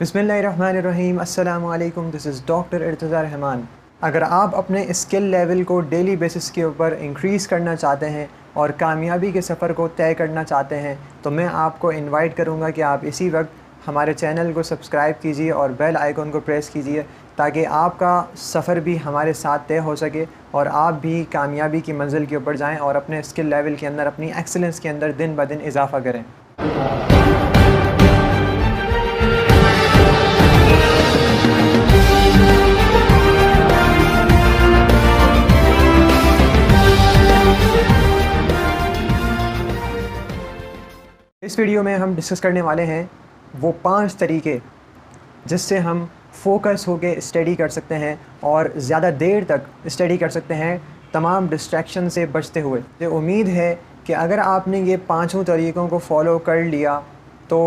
बिस्मिल्लाहिर्रहमानिर्रहीम अस्सलामु अलैकुम। This is doctor Irtaza Rahman. अगर आप अपने स्किल लेवल को डेली बेसिस के ऊपर इंक्रीज़ करना चाहते हैं और कामयाबी के सफ़र को तय करना चाहते हैं तो मैं आपको इनवाइट करूँगा कि आप इसी वक्त हमारे चैनल को सब्सक्राइब कीजिए और बेल आइकन को प्रेस कीजिए ताकि आपका सफ़र भी हमारे साथ तय हो सके और आप भी कामयाबी की मंजिल के ऊपर जाएँ और अपने स्किल लेवल के अंदर, अपनी एक्सीलेंस के अंदर दिन ब दिन इजाफ़ा करें। इस वीडियो में हम डिस्कस करने वाले हैं वो 5 तरीके जिससे हम फोकस होके स्टडी कर सकते हैं और ज़्यादा देर तक स्टडी कर सकते हैं तमाम डिस्ट्रैक्शन से बचते हुए। तो उम्मीद है कि अगर आपने ये पांचों तरीक़ों को फॉलो कर लिया तो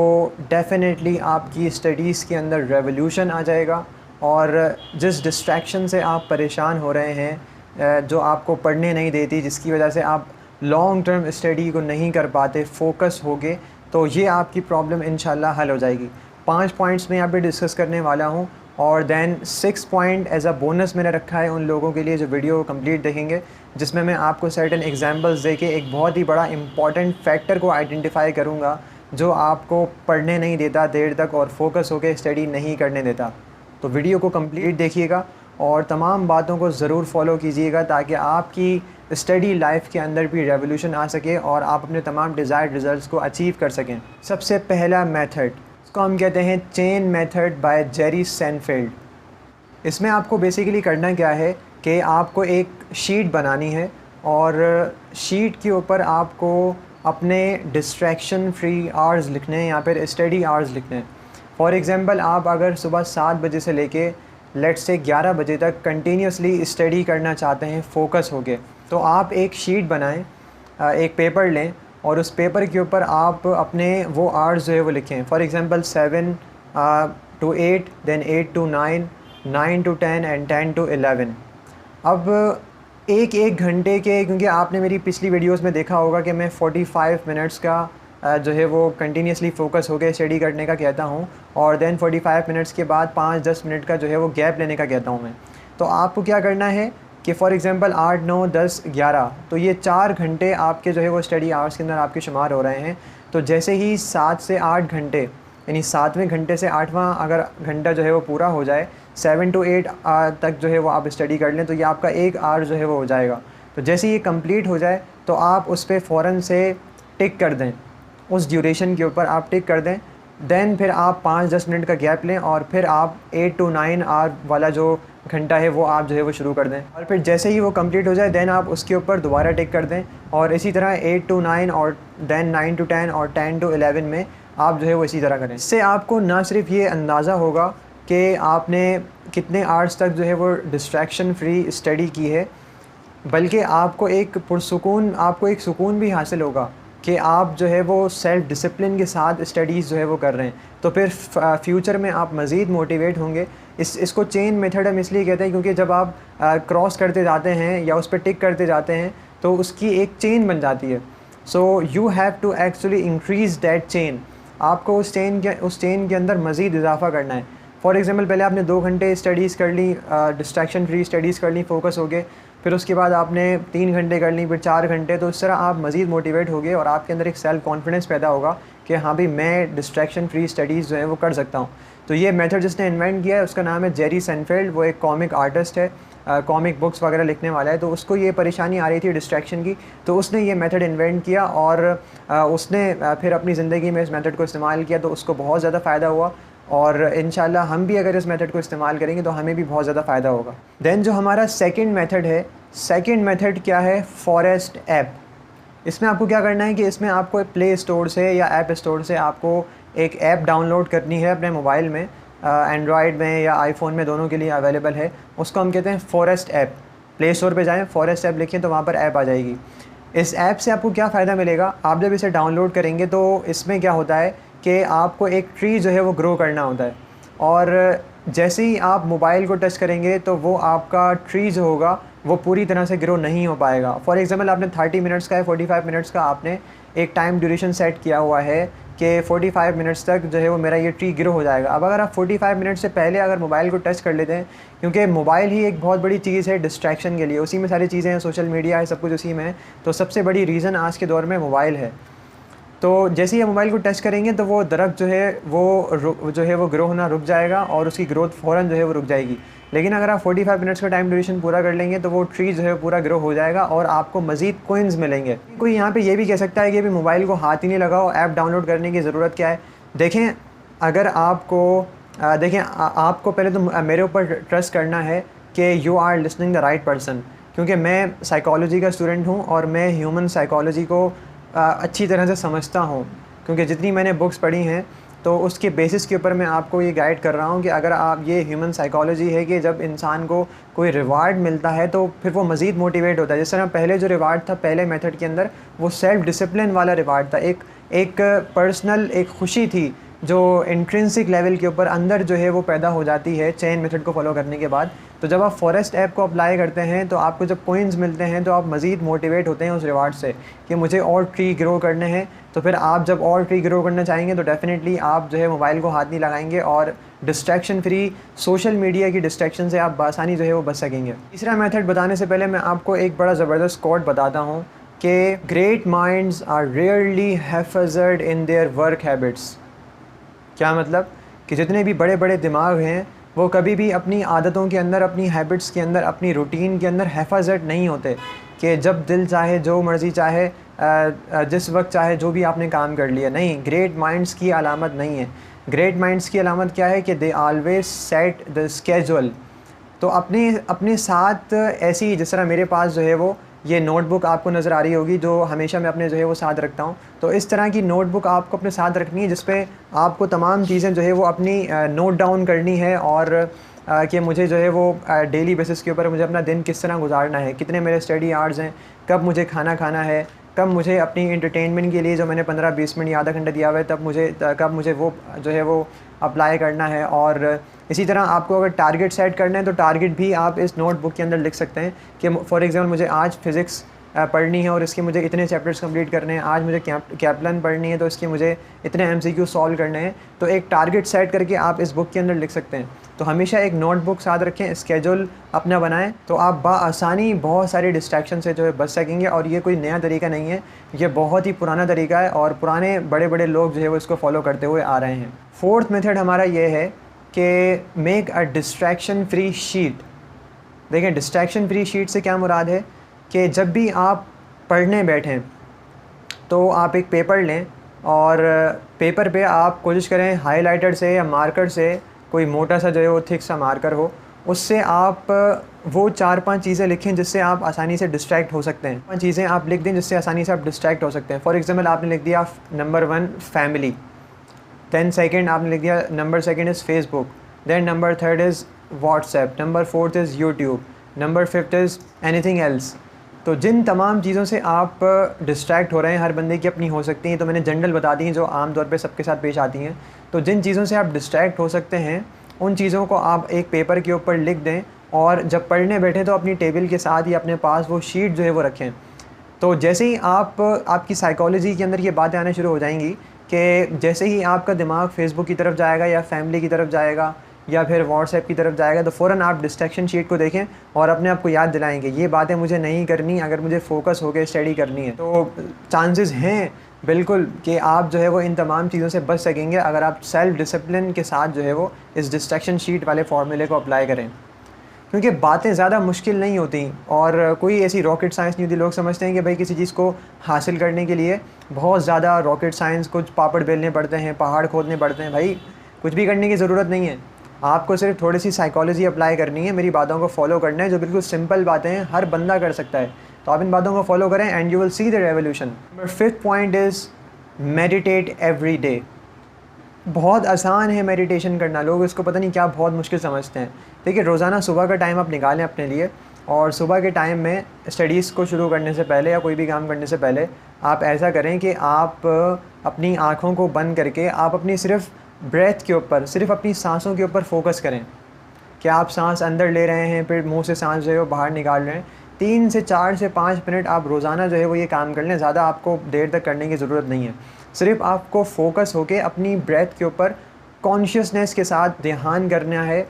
डेफ़िनेटली आपकी स्टडीज़ के अंदर रेवोल्यूशन आ जाएगा और जिस डिस्ट्रैक्शन से आप परेशान हो रहे हैं, जो आपको पढ़ने नहीं देती, जिसकी वजह से आप लॉन्ग टर्म स्टडी को नहीं कर पाते फोकस होके, तो ये आपकी प्रॉब्लम इंशाल्लाह हल हो जाएगी। 5 पॉइंट्स में यहाँ पे डिस्कस करने वाला हूँ और then 6 point as a bonus मैंने रखा है उन लोगों के लिए जो वीडियो कंप्लीट देखेंगे, जिसमें मैं आपको सर्टेन एग्जांपल्स देके एक बहुत ही बड़ा इंपॉर्टेंट फैक्टर को आइडेंटिफाई करूँगा जो आपको पढ़ने नहीं देता देर तक और फोकस होकर स्टडी नहीं करने देता। तो वीडियो को कंप्लीट देखिएगा और तमाम बातों को ज़रूर फॉलो कीजिएगा ताकि आपकी स्टडी लाइफ के अंदर भी रेवोल्यूशन आ सके और आप अपने तमाम डिज़ायर्ड रिज़ल्ट्स को अचीव कर सकें। सबसे पहला मेथड, इसको हम कहते हैं चेन मेथड बाय जेरी सेनफील्ड। इसमें आपको बेसिकली करना क्या है कि आपको एक शीट बनानी है और शीट के ऊपर आपको अपने डिस्ट्रैक्शन फ्री आवर्स लिखने हैं या फिर स्टडी आवर्स लिखने हैं। फॉर एग्ज़ाम्पल, आप अगर सुबह 7 बजे से लेके लेट्स से 11 बजे तक कंटिन्यूसली स्टडी करना चाहते हैं फोकस होके, तो आप एक शीट बनाएं, एक पेपर लें और उस पेपर के ऊपर आप अपने वो आवर्स जो है वो लिखें। For example 7 to 8, then 8 to 9, 9 to 10 and 10 to 11। अब एक घंटे के, क्योंकि आपने मेरी पिछली वीडियोस में देखा होगा कि मैं 45 मिनट्स का जो है वो कंटिन्यूसली फ़ोकस होकर स्टडी करने का कहता हूँ और देन 45 मिनट्स के बाद 5-10 मिनट का जो है वो गैप लेने का कहता हूँ मैं। तो आपको क्या करना है कि फ़ॉर एग्ज़ाम्पल 8, 9, 10, 11, तो ये 4 घंटे आपके जो है वो स्टडी आवर्स के अंदर आपके शुमार हो रहे हैं। तो जैसे ही 7 से 8 घंटे, यानी 7वें घंटे से 8वां अगर घंटा जो है वो पूरा हो जाए, 7 to 8 तक जो है वो आप स्टडी कर लें, तो ये आपका 1 आवर जो है वो हो जाएगा। तो जैसे ये कंप्लीट हो जाए तो आप उस पर फ़ौरन से टिक कर दें, उस ड्यूरेशन के ऊपर आप टिक कर दें। देन फिर आप 5-10 मिनट का गैप लें और फिर आप 8 to 9 आवर वाला जो घंटा है वो आप जो है वो शुरू कर दें और फिर जैसे ही वो कंप्लीट हो जाए देन आप उसके ऊपर दोबारा टिक कर दें और इसी तरह 8 to 9 और देन 9 to 10 और 10 to 11 में आप जो है वो इसी तरह करें। इससे आपको ना सिर्फ ये अंदाज़ा होगा कि आपने कितने आवर्स तक जो है वो डिस्ट्रैक्शन फ्री स्टडी की है, बल्कि आपको एक सुकून भी हासिल होगा कि आप जो है वो सेल्फ़ डिसिप्लिन के साथ स्टडीज़ जो है वो कर रहे हैं। तो फिर फ्यूचर में आप मज़ीद मोटिवेट होंगे। इसको चेन मेथड हम इसलिए कहते हैं क्योंकि जब आप क्रॉस करते जाते हैं या उस पर टिक करते जाते हैं तो उसकी एक चेन बन जाती है। So you have to actually increase that chain. आपको उस चेन के अंदर मज़ीद इजाफ़ा करना है। फॉर एग्ज़ाम्पल, पहले आपने 2 घंटे स्टडीज़ कर ली, डिस्ट्रैक्शन फ्री स्टडीज़ कर ली फोकस हो गए, फिर उसके बाद आपने 3 घंटे कर ली, फिर 4 घंटे। तो इस तरह आप मज़ीद मोटिवेट हो गए और आपके अंदर एक सेल्फ़ कॉन्फिडेंस पैदा होगा कि हाँ भाई, मैं डिस्ट्रैक्शन फ्री स्टडीज़ जो है वो कर सकता हूँ। तो ये मेथड जिसने इन्वेंट किया है उसका नाम है जेरी सेनफील्ड। वो एक कॉमिक आर्टिस्ट है, कॉमिक बुक्स वगैरह लिखने वाला है। तो उसको ये परेशानी आ रही थी डिस्ट्रैक्शन की, तो उसने ये मेथड इन्वेंट किया और उसने फिर अपनी ज़िंदगी में इस मेथड को इस्तेमाल किया, तो उसको बहुत ज़्यादा फ़ायदा हुआ और इंशाल्लाह हम भी अगर इस मेथड को इस्तेमाल करेंगे तो हमें भी बहुत ज़्यादा फ़ायदा होगा। देन जो हमारा सेकंड मेथड है, सेकंड मेथड क्या है, फॉरेस्ट ऐप। इसमें आपको क्या करना है कि इसमें आपको प्ले स्टोर से या ऐप स्टोर से आपको एक ऐप डाउनलोड करनी है अपने मोबाइल में, एंड्रॉयड में या आईफोन में, दोनों के लिए अवेलेबल है। उसको हम कहते हैं फॉरेस्ट ऐप। प्ले स्टोर पे जाएं, फॉरेस्ट ऐप लिखें तो वहाँ पर ऐप आ जाएगी। इस ऐप से आपको क्या फ़ायदा मिलेगा, आप जब इसे डाउनलोड करेंगे तो इसमें क्या होता है कि आपको एक ट्री जो है वो ग्रो करना होता है और जैसे ही आप मोबाइल को टच करेंगे तो वो आपका ट्री जो होगा वो पूरी तरह से ग्रो नहीं हो पाएगा। फॉर एग्ज़ाम्पल, आपने 30 मिनट्स का है, 45 मिनट्स का आपने एक टाइम ड्यूरेशन सेट किया हुआ है कि 45 मिनट्स तक जो है वो मेरा ये ट्री ग्रो हो जाएगा। अब अगर आप 45 मिनट से पहले अगर मोबाइल को टच कर लेते हैं, क्योंकि मोबाइल ही एक बहुत बड़ी चीज़ है डिस्ट्रैक्शन के लिए, उसी में सारी चीज़ें हैं, सोशल मीडिया है, सब कुछ उसी में है। तो सबसे बड़ी रीज़न आज के दौर में मोबाइल है। तो जैसे ही ये मोबाइल को टच करेंगे तो वो दरख्त जो है वो ग्रो होना रुक जाएगा और उसकी ग्रोथ फ़ौरन जो है वो रुक जाएगी। लेकिन अगर आप 45 मिनट्स का टाइम ड्यूरेशन पूरा कर लेंगे तो वो ट्री जो है पूरा ग्रो हो जाएगा और आपको मज़ीद कोइंस मिलेंगे। कोई यहाँ पे ये भी कह सकता है कि अभी मोबाइल को हाथ ही नहीं लगाओ, ऐप डाउनलोड करने की ज़रूरत क्या है। देखें, अगर आपको आपको पहले तो मेरे ऊपर ट्रस्ट करना है कि you are listening the right person, क्योंकि मैं साइकोलॉजी का स्टूडेंट हूँ और मैं ह्यूमन साइकोलॉजी को अच्छी तरह से समझता हूँ, क्योंकि जितनी मैंने बुक्स पढ़ी हैं तो उसके बेसिस के ऊपर मैं आपको ये गाइड कर रहा हूँ कि अगर आप, ये ह्यूमन साइकोलॉजी है कि जब इंसान को कोई रिवार्ड मिलता है तो फिर वो मज़ीद मोटिवेट होता है। जिस तरह पहले जो रिवार्ड था पहले मेथड के अंदर, वो सेल्फ़ डिसिप्लिन वाला रिवार्ड था, एक पर्सनल एक खुशी थी जो इंट्रिंसिक लेवल के ऊपर अंदर जो है वो पैदा हो जाती है चेन मेथड को फॉलो करने के बाद। तो जब आप फॉरेस्ट ऐप को अप्लाई करते हैं तो आपको जब कोइंस मिलते हैं तो आप मज़ीद मोटिवेट होते हैं उस रिवार्ड से कि मुझे और ट्री ग्रो करने हैं। तो फिर आप जब और ट्री ग्रो करना चाहेंगे तो डेफ़िनेटली आप जो है मोबाइल को हाथ नहीं लगाएंगे और डिस्ट्रैक्शन फ्री सोशल मीडिया की डिस्ट्रैक्शन से आप आसानी जो है वो बच सकेंगे। तीसरा मेथड बताने से पहले मैं आपको एक बड़ा ज़बरदस्त कोट बताता हूँ कि great minds are rarely haphazard in their work habits. क्या मतलब कि जितने भी बड़े बड़े दिमाग हैं वो कभी भी अपनी आदतों के अंदर, अपनी हैबिट्स के अंदर, अपनी रूटीन के अंदर हिफाजत नहीं होते कि जब दिल चाहे, जो मर्ज़ी चाहे, जिस वक्त चाहे जो भी आपने काम कर लिया। नहीं, ग्रेट माइंड्स की अलामत नहीं है। ग्रेट माइंड्स की अलामत क्या है कि they always set the schedule. तो अपने साथ ऐसी, जिस तरह मेरे पास जो है वो ये नोटबुक आपको नज़र आ रही होगी जो हमेशा मैं अपने जो है वो साथ रखता हूँ, तो इस तरह की नोटबुक आपको अपने साथ रखनी है जिस पे आपको तमाम चीज़ें जो है वो अपनी नोट डाउन करनी है और कि मुझे जो है वो डेली बेसिस के ऊपर मुझे अपना दिन किस तरह गुजारना है, कितने मेरे स्टडी आवर्स हैं, कब मुझे खाना खाना है, कब मुझे अपनी एंटरटेनमेंट के लिए जो मैंने 15-20 मिनट या आधा घंटा दिया हुआ है कब मुझे वो जो है वो अप्लाई करना है। और इसी तरह आपको अगर टारगेट सेट करना है तो टारगेट भी आप इस नोटबुक के अंदर लिख सकते हैं कि फॉर एग्ज़ाम्पल मुझे आज फ़िज़िक्स पढ़नी है और इसके मुझे इतने चैप्टर्स कंप्लीट करने हैं, आज मुझे कैप्लन पढ़नी है तो इसके मुझे इतने एमसीक्यू सॉल्व करने हैं। तो एक टारगेट सेट करके आप इस बुक के अंदर लिख सकते हैं। तो हमेशा एक नोटबुक साथ रखें, स्केड्यूल अपना बनाएं, तो आप बाआसानी बहुत सारी डिस्ट्रैक्शन से जो है बच सकेंगे। और ये कोई नया तरीका नहीं है, ये बहुत ही पुराना तरीका है और पुराने बड़े बड़े लोग जो है वो इसको फॉलो करते हुए आ रहे हैं। फोर्थ मेथड हमारा ये है कि make a distraction free sheet. देखें, डिस्ट्रैक्शन फ्री शीट से क्या मुराद है कि जब भी आप पढ़ने बैठें तो आप एक पेपर लें और पेपर पे आप कोशिश करें हाइलाइटर से या मार्कर से, कोई मोटा सा जो है वो थिक सा मार्कर हो, उससे आप वो 4-5 चीज़ें लिखें जिससे आप आसानी से डिस्ट्रैक्ट हो सकते हैं। 5 चीज़ें आप लिख दें जिससे आसानी से आप डिस्ट्रैक्ट हो सकते हैं। फॉर एग्ज़ाम्पल आपने लिख दिया नंबर 1 फैमिली, दैन सेकंड आपने लिख दिया number second is Facebook, than number third is WhatsApp, number fourth is YouTube, number fifth is anything else. तो जिन तमाम चीज़ों से आप डिस्ट्रैक्ट हो रहे हैं, हर बंदे की अपनी हो सकती हैं, तो मैंने जनरल बता दी हैं जो आम तौर पे सबके साथ पेश आती हैं। तो जिन चीज़ों से आप डिस्ट्रैक्ट हो सकते हैं उन चीज़ों को आप एक पेपर के ऊपर लिख दें और जब पढ़ने बैठे तो अपनी टेबल के साथ ही अपने पास वो शीट जो है वो रखें। तो जैसे ही आपकी साइकोलॉजी के अंदर ये बातें आना शुरू हो जाएंगी कि जैसे ही आपका दिमाग फेसबुक की तरफ जाएगा या फैमिली की तरफ जाएगा या फिर व्हाट्सएप की तरफ जाएगा, तो फ़ौरन आप डिस्ट्रैक्शन शीट को देखें और अपने आप को याद दिलाएंगे ये बातें मुझे नहीं करनी अगर मुझे फ़ोकस होकर स्टडी करनी है। तो चांसेस हैं बिल्कुल कि आप जो है वो इन तमाम चीज़ों से बच सकेंगे अगर आप सेल्फ़ डिसिप्लिन के साथ जो है वो इस डिस्ट्रैक्शन शीट वाले फार्मूले को अप्लाई करें, क्योंकि बातें ज़्यादा मुश्किल नहीं होती और कोई ऐसी रॉकेट साइंस नहीं होती। लोग समझते हैं कि भाई किसी चीज़ को हासिल करने के लिए बहुत ज़्यादा रॉकेट साइंस, कुछ पापड़ बेलने पड़ते हैं, पहाड़ खोदने पड़ते हैं। भाई कुछ भी करने की ज़रूरत नहीं है, आपको सिर्फ थोड़ी सी साइकोलॉजी अप्लाई करनी है, मेरी बातों को फॉलो करना है, जो बिल्कुल सिंपल बातें हैं, हर बंदा कर सकता है। तो आप इन बातों को फॉलो करें and you will see the revolution. Number 5th point is meditate every day. बहुत आसान है मेडिटेशन करना, लोग इसको पता नहीं क्या बहुत मुश्किल समझते हैं। देखिए, रोज़ाना सुबह का टाइम आप निकालें अपने लिए और सुबह के टाइम में स्टडीज़ को शुरू करने से पहले या कोई भी काम करने से पहले आप ऐसा करें कि आप अपनी आँखों को बंद करके आप अपनी सिर्फ ब्रेथ के ऊपर, सिर्फ अपनी सांसों के ऊपर फोकस करें कि आप सांस अंदर ले रहे हैं फिर मुंह से सांस जो है वो बाहर निकाल रहे हैं। 3 से 4 से 5 मिनट आप रोज़ाना जो है वो ये काम कर लें, ज़्यादा आपको देर तक करने की ज़रूरत नहीं है। सिर्फ़ आपको फ़ोकस होके अपनी ब्रेथ के ऊपर कॉन्शियसनेस के साथ ध्यान करना है,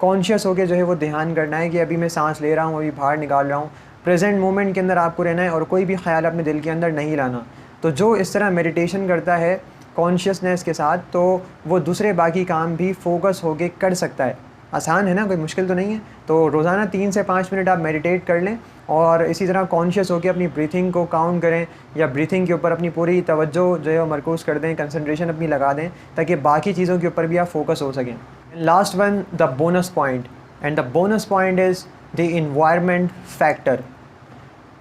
कॉन्शियस होके जो है वो ध्यान करना है कि अभी मैं सांस ले रहा हूँ, अभी बाहर निकाल रहा हूँ। प्रेजेंट मोमेंट के अंदर आपको रहना है और कोई भी ख्याल अपने दिल के अंदर नहीं लाना। तो जो इस तरह मेडिटेशन करता है कॉन्शियसनेस के साथ, तो वो दूसरे बाकी काम भी फ़ोकस होके कर सकता है। आसान है ना, कोई मुश्किल तो नहीं है। तो रोज़ाना 3 से 5 मिनट आप मेडिटेट कर लें और इसी तरह कॉन्शियस होकर अपनी ब्रीथिंग को काउंट करें या ब्रीथिंग के ऊपर अपनी पूरी तवज्जो जो है वो मरकूज़ कर दें, कंसंट्रेशन अपनी लगा दें, ताकि बाकी चीज़ों के ऊपर भी आप फोकस हो सकें। Last one, the bonus point, and the bonus point is the environment factor.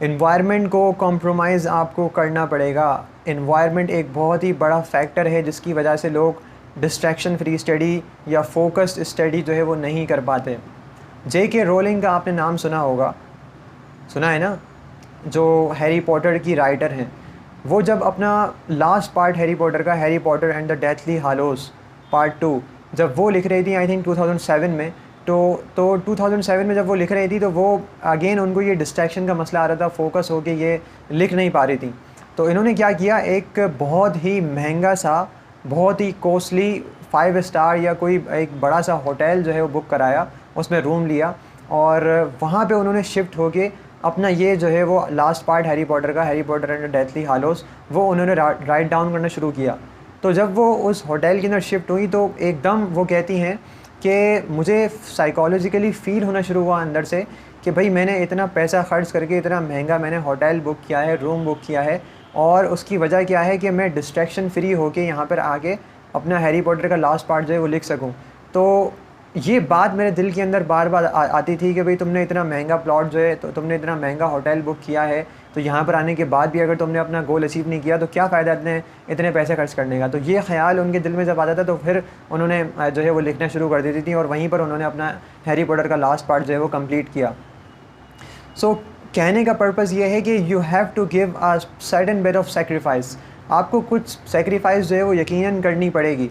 Environment को कॉम्प्रोमाइज़ आपको करना पड़ेगा। इन्वायरमेंट एक बहुत ही बड़ा फैक्टर है जिसकी वजह से लोग डिस्ट्रैक्शन फ्री स्टडी या फोकस्ड स्टडी जो है वो नहीं कर पाते। J.K. रोलिंग का आपने नाम सुना होगा, सुना है ना, जो हैरी पॉटर की राइटर हैं। वो जब अपना लास्ट पार्ट हैरी पॉटर का, Harry Potter and the deathly Hallows part 2, जब वो लिख रही थी आई थिंक 2007 में, तो 2007 में जब वो लिख रही थी तो वो अगेन उनको ये डिस्ट्रैक्शन का मसला आ रहा था, फोकस होके ये लिख नहीं पा रही थी। तो इन्होंने क्या किया, एक बहुत ही महंगा सा, बहुत ही कॉस्टली 5 स्टार या कोई एक बड़ा सा होटल जो है वो बुक कराया, उसमें रूम लिया और वहाँ पे उन्होंने शिफ्ट होके अपना ये जो है वो लास्ट पार्ट हैरी पॉटर का, Harry Potter and deathly Hallows, वो उन्होंने राइट डाउन करना शुरू किया। तो जब वो उस होटल के अंदर शिफ्ट हुई तो एकदम वो कहती हैं कि मुझे साइकोलॉजिकली फ़ील होना शुरू हुआ अंदर से कि भाई मैंने इतना पैसा ख़र्च करके इतना महंगा मैंने होटल बुक किया है, रूम बुक किया है, और उसकी वजह क्या है कि मैं डिस्ट्रैक्शन फ्री होके यहाँ पर आके अपना हैरी पॉटर का लास्ट पार्ट जो है वो लिख सकूँ। तो ये बात मेरे दिल के अंदर बार बार आती थी कि भाई तुमने इतना महंगा प्लॉट जो है, तो तुमने इतना महंगा होटल बुक किया है, तो यहाँ पर आने के बाद भी अगर तुमने अपना गोल अचीव नहीं किया तो क्या फ़ायदा इतने पैसे खर्च करने का। तो ये ख़्याल उनके दिल में जब आता था तो फिर उन्होंने जो है वो लिखना शुरू कर देती थी और वहीं पर उन्होंने अपना हैरी पॉटर का लास्ट पार्ट जो है वो कंप्लीट किया। सो कहने का पर्पज़ ये है कि you have to give a certain bit of sacrifice. आपको कुछ सेक्रीफाइस जो है वो यकीनन करनी पड़ेगी।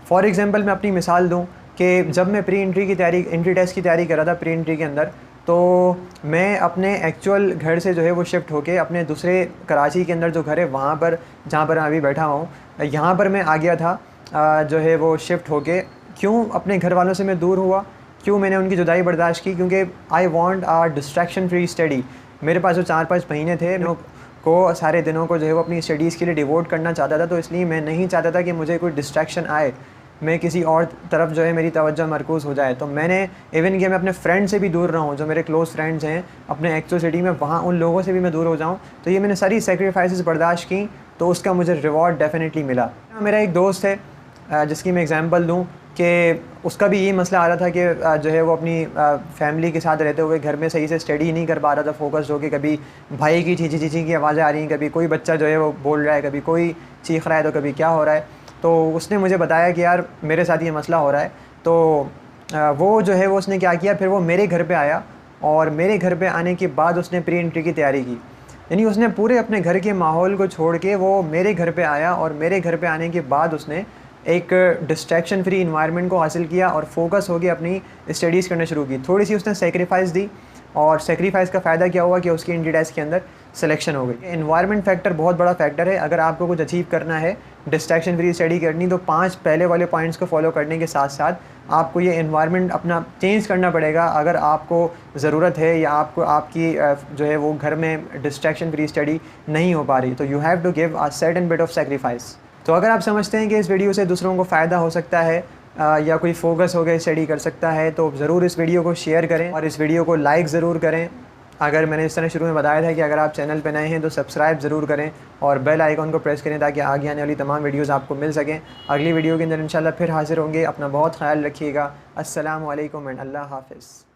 फॉर एग्ज़ाम्पल मैं अपनी मिसाल दूँ कि जब मैं एंट्री टेस्ट की तैयारी कर रहा था प्री एंट्री के अंदर, तो मैं अपने एक्चुअल घर से जो है वो शिफ्ट होके अपने दूसरे कराची के अंदर जो घर है वहाँ पर, जहाँ पर मैं अभी बैठा हूँ, यहाँ पर मैं आ गया था जो है वो शिफ्ट होके। क्यों अपने घर वालों से मैं दूर हुआ, क्यों मैंने उनकी जुदाई बर्दाश्त की, क्योंकि I want a distraction free study. मेरे पास जो 4-5 महीने थे को सारे दिनों को जो है वो अपनी स्टडीज़ के लिए डिवोट करना चाहता था, तो इसलिए मैं नहीं चाहता था कि मुझे कोई डिस्ट्रैक्शन आए, मैं किसी और तरफ जो है मेरी तवज्जो मरकूज़ हो जाए। तो मैंने इवन कि मैं अपने फ्रेंड से भी दूर रहूँ, जो मेरे क्लोज़ फ्रेंड्स हैं अपने एक्चुअल सिटी में, वहाँ उन लोगों से भी मैं दूर हो जाऊँ। तो ये मैंने सारी सेक्रीफाइसेस बर्दाश्त की, तो उसका मुझे रिवॉर्ड डेफिनेटली मिला। मेरा एक दोस्त है जिसकी मैं एग्ज़ाम्पल दूँ कि उसका भी यही मसला आ रहा था कि जो है वो अपनी फैमिली के साथ रहते हुए घर में सही से स्टडी नहीं कर पा रहा था फोकस्ड होकर। कभी भाई की चीची चीची की आवाज़ें आ रही हैं, कभी कोई बच्चा जो है वो बोल रहा है, कभी कोई चीख रहा है, तो कभी क्या हो रहा है। तो उसने मुझे बताया कि यार मेरे साथ ये मसला हो रहा है। तो वो जो है वो उसने क्या किया, फिर वो मेरे घर पे आया और मेरे घर पे आने के बाद उसने प्री एंट्री की तैयारी की। यानी उसने पूरे अपने घर के माहौल को छोड़ के वो मेरे घर पे आया और मेरे घर पे आने के बाद उसने एक डिस्ट्रैक्शन फ्री इन्वायरमेंट को हासिल किया और फोकस हो गया अपनी स्टडीज़ करना शुरू की। थोड़ी सी उसने सेक्रीफाइस दी और सेक्रीफाइस का फ़ायदा क्या हुआ कि उसकी एंट्री टेस्ट के अंदर सिलेक्शन हो गई। इन्वायरमेंट फैक्टर बहुत बड़ा फैक्टर है। अगर आपको कुछ अचीव करना है, डिस्ट्रैक्शन फ्री स्टडी करनी, तो 5 पहले वाले पॉइंट्स को फॉलो करने के साथ साथ आपको ये इन्वायरमेंट अपना चेंज करना पड़ेगा। अगर आपको ज़रूरत है या आपको आपकी जो है वो घर में डिस्ट्रैक्शन फ्री स्टडी नहीं हो पा रही, तो you have to give a certain bit of sacrifice. तो अगर आप समझते हैं कि इस वीडियो से दूसरों को फ़ायदा हो सकता है या कोई फोकस हो गया स्टडी कर सकता है, तो ज़रूर इस वीडियो को शेयर करें और इस वीडियो को लाइक ज़रूर करें। अगर मैंने इस तरह शुरू में बताया था कि अगर आप चैनल पर नए हैं तो सब्सक्राइब ज़रूर करें और बेल आइकॉन को प्रेस करें ताकि आगे आने वाली तमाम वीडियोज़ आपको मिल सकें। अगली वीडियो के अंदर इंशाल्लाह फिर हाज़िर होंगे। अपना बहुत ख्याल रखिएगा। अस्सलामु अलैकुम एंड अल्लाह हाफ़िज़।